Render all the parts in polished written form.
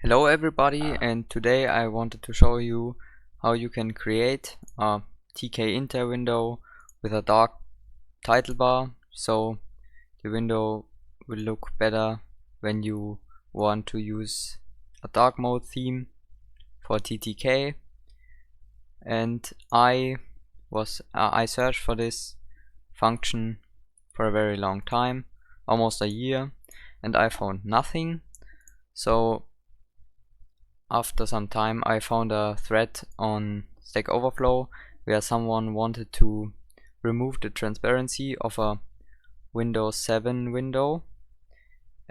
Hello everybody, and today I wanted to show you how you can create a Tkinter window with a dark title bar, so the window will look better when you want to use a dark mode theme for TTK. And I searched for this function for a very long time, almost a year, and I found nothing. So after some time I found a thread on Stack Overflow where someone wanted to remove the transparency of a Windows 7 window,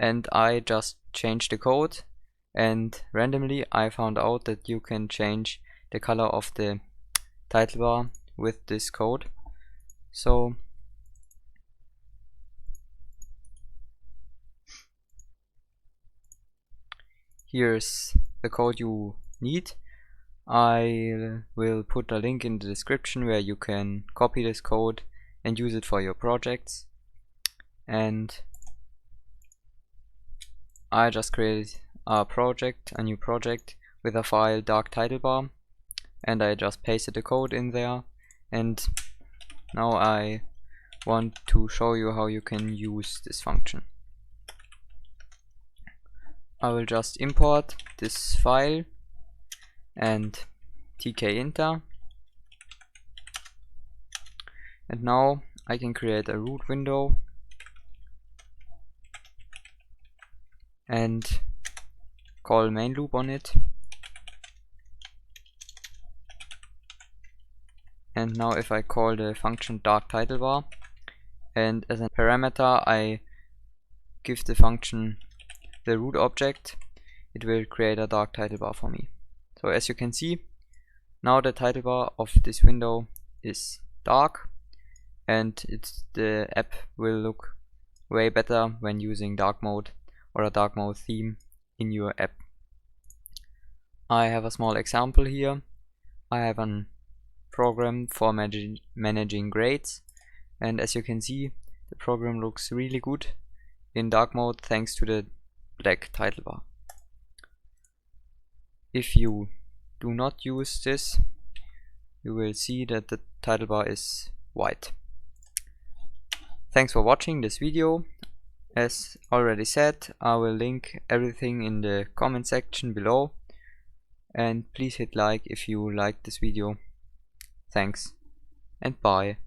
and I just changed the code, and randomly I found out that you can change the color of the title bar with this code. So here's the code you need. I will put a link in the description where you can copy this code and use it for your projects. And I just created a new project with a file dark title bar, and I just pasted the code in there. And now I want to show you how you can use this function. I will just import this file and Tkinter, and now I can create a root window and call main loop on it. And now if I call the function dark title bar, and as a parameter I give the function the root object, it will create a dark title bar for me. So as you can see, now the title bar of this window is dark, and the app will look way better when using dark mode or a dark mode theme in your app. I have a small example here. I have a program for managing grades, and as you can see, the program looks really good in dark mode thanks to the black title bar. If you do not use this, you will see that the title bar is white. Thanks for watching this video. As already said, I will link everything in the comment section below, and please hit like if you liked this video. Thanks and bye.